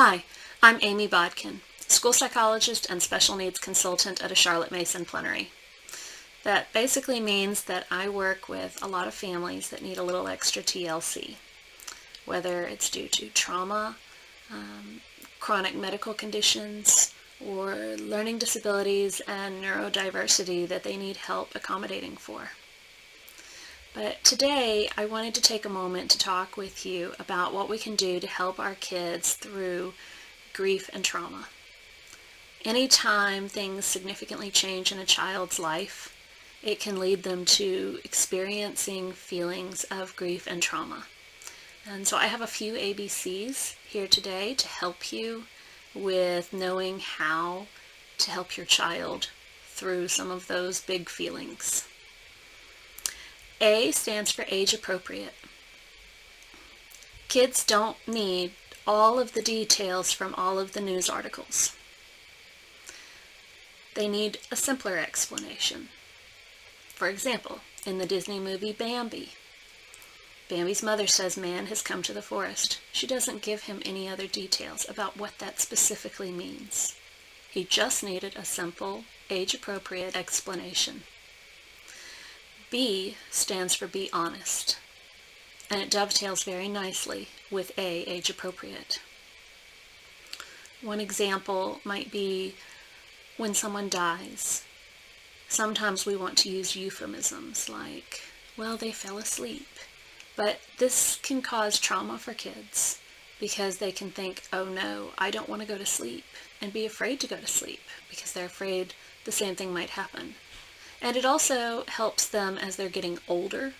Hi, I'm Amy Bodkin, school psychologist and special needs consultant at a Charlotte Mason Plenary. That basically means that I work with a lot of families that need a little extra TLC, whether it's due to trauma, chronic medical conditions, or learning disabilities and neurodiversity that they need help accommodating for. But today I wanted to take a moment to talk with you about what we can do to help our kids through grief and trauma. Anytime things significantly change in a child's life, it can lead them to experiencing feelings of grief and trauma. And so I have a few ABCs here today to help you with knowing how to help your child through some of those big feelings. A stands for age appropriate. Kids don't need all of the details from all of the news articles. They need a simpler explanation. For example, in the Disney movie Bambi, Bambi's mother says man has come to the forest. She doesn't give him any other details about what that specifically means. He just needed a simple, age-appropriate explanation. B stands for be honest, and it dovetails very nicely with A, age appropriate. One example might be when someone dies. Sometimes we want to use euphemisms like, well, they fell asleep. But this can cause trauma for kids because they can think, oh no, I don't want to go to sleep, and be afraid to go to sleep because they're afraid the same thing might happen. And it also helps them as they're getting older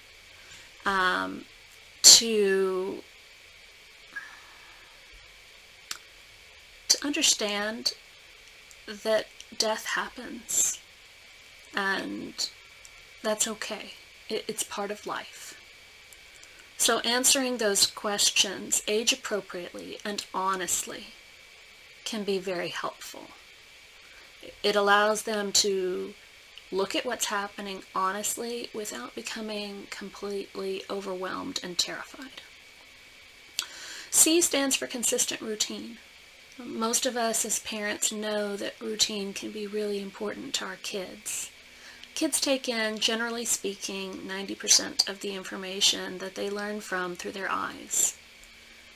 to understand that death happens and that's okay. It's part of life. So answering those questions age appropriately and honestly can be very helpful. It allows them to look at what's happening honestly without becoming completely overwhelmed and terrified. C stands for consistent routine. Most of us as parents know that routine can be really important to our kids. Kids take in, generally speaking, 90% of the information that they learn from through their eyes.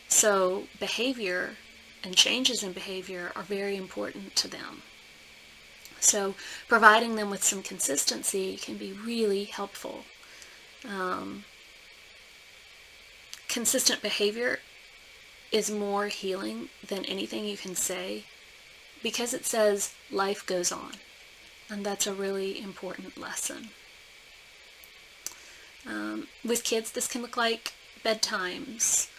So behavior and changes in behavior are very important to them. So providing them with some consistency can be really helpful. Consistent behavior is more healing than anything you can say because it says life goes on. And that's a really important lesson. With kids, this can look like bedtimes,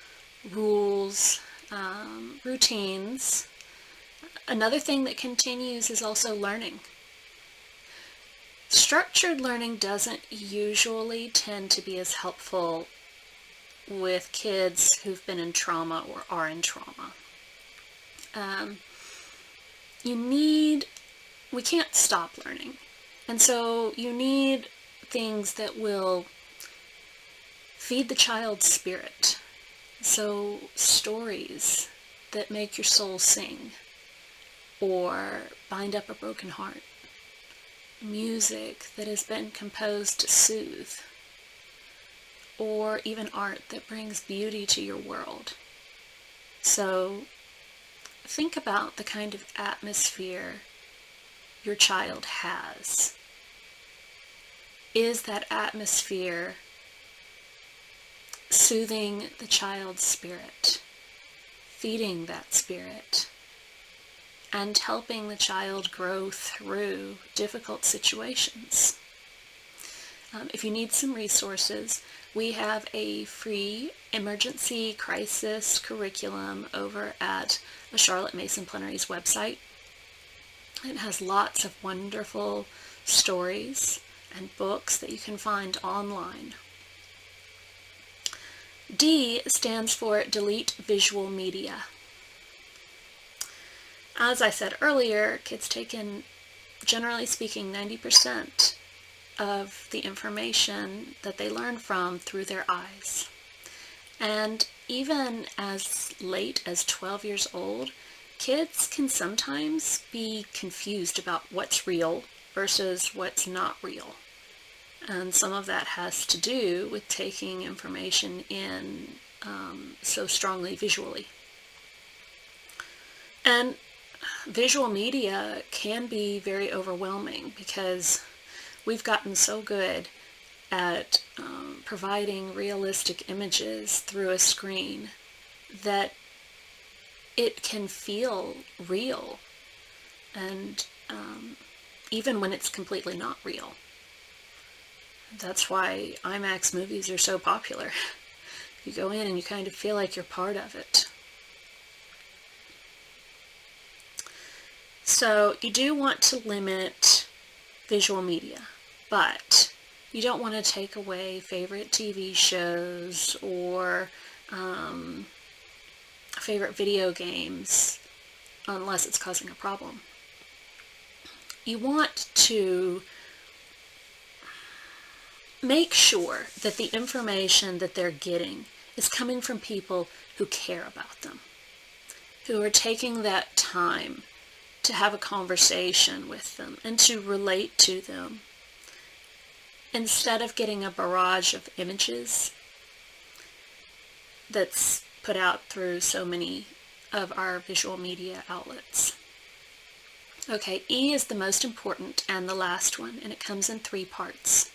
rules, routines. Another thing that continues is also learning. Structured learning doesn't usually tend to be as helpful with kids who've been in trauma or are in trauma. We can't stop learning. And so you need things that will feed the child's spirit. So stories that make your soul sing or bind up a broken heart. Music that has been composed to soothe. Or even art that brings beauty to your world. So think about the kind of atmosphere your child has. Is that atmosphere soothing the child's spirit, feeding that spirit, and helping the child grow through difficult situations? If you need some resources, we have a free emergency crisis curriculum over at the Charlotte Mason Plenary's website. It has lots of wonderful stories and books that you can find online. D stands for delete visual media. As I said earlier, kids take in, generally speaking, 90% of the information that they learn from through their eyes. And even as late as 12 years old, kids can sometimes be confused about what's real versus what's not real. And some of that has to do with taking information in so strongly visually. And visual media can be very overwhelming because we've gotten so good at providing realistic images through a screen that it can feel real, and even when it's completely not real. That's why IMAX movies are so popular. You go in and you kind of feel like you're part of it. So you do want to limit visual media, but you don't want to take away favorite TV shows or favorite video games unless it's causing a problem. You want to make sure that the information that they're getting is coming from people who care about them, who are taking that time to have a conversation with them and to relate to them, instead of getting a barrage of images that's put out through so many of our visual media outlets. Okay, E is the most important and the last one, and it comes in 3 parts.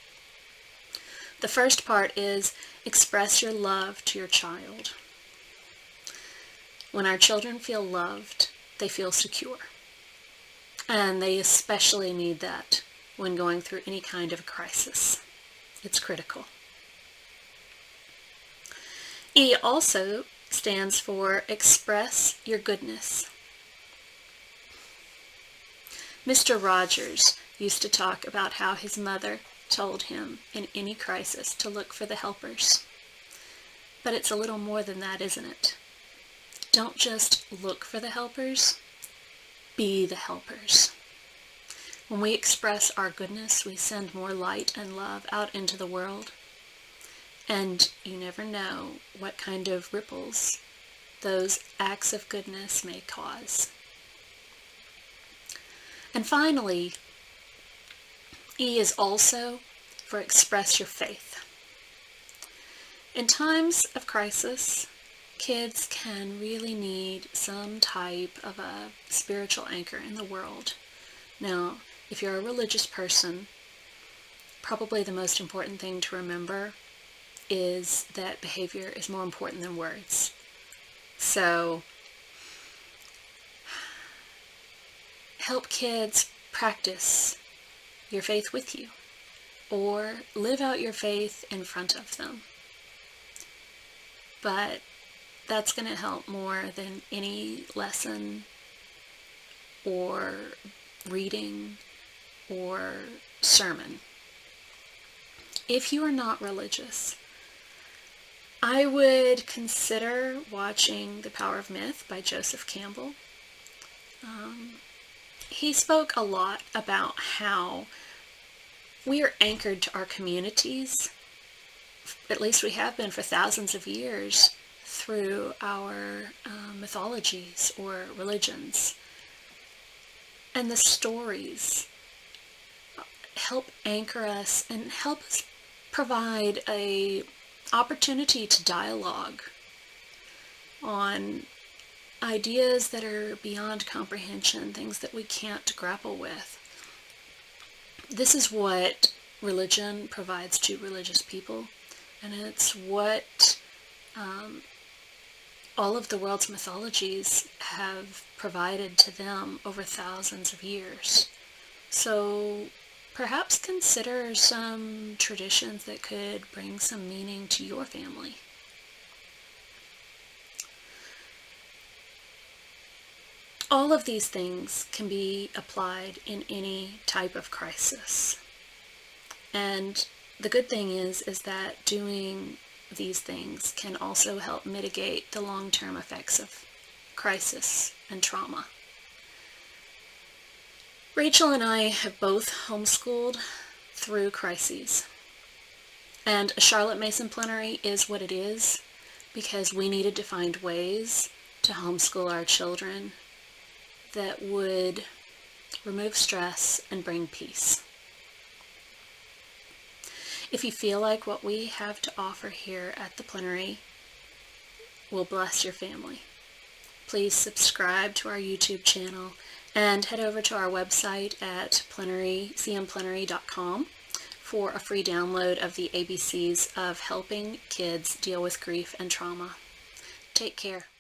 The first part is express your love to your child. When our children feel loved, they feel secure. And they especially need that when going through any kind of a crisis. It's critical. E also stands for express your goodness. Mr. Rogers used to talk about how his mother told him in any crisis to look for the helpers. But it's a little more than that, isn't it? Don't just look for the helpers, be the helpers. When we express our goodness, we send more light and love out into the world. And you never know what kind of ripples those acts of goodness may cause. And finally, E is also for express your faith. In times of crisis, kids can really need some type of a spiritual anchor in the world. Now, if you're a religious person, probably the most important thing to remember is that behavior is more important than words. So, help kids practice your faith with you, or live out your faith in front of them. But that's going to help more than any lesson or reading or sermon. If you are not religious, I would consider watching The Power of Myth by Joseph Campbell. He spoke a lot about how we are anchored to our communities, at least we have been for thousands of years, through our mythologies or religions. And the stories help anchor us and help us provide an opportunity to dialogue on ideas that are beyond comprehension, things that we can't grapple with. This is what religion provides to religious people, and it's what all of the world's mythologies have provided to them over thousands of years. So perhaps consider some traditions that could bring some meaning to your family. All of these things can be applied in any type of crisis. And the good thing is that doing these things can also help mitigate the long-term effects of crisis and trauma. Rachel and I have both homeschooled through crises. And a Charlotte Mason Plenary is what it is because we needed to find ways to homeschool our children that would remove stress and bring peace. If you feel like what we have to offer here at the Plenary will bless your family, please subscribe to our YouTube channel and head over to our website at cmplenary.com for a free download of the ABCs of helping kids deal with grief and trauma. Take care.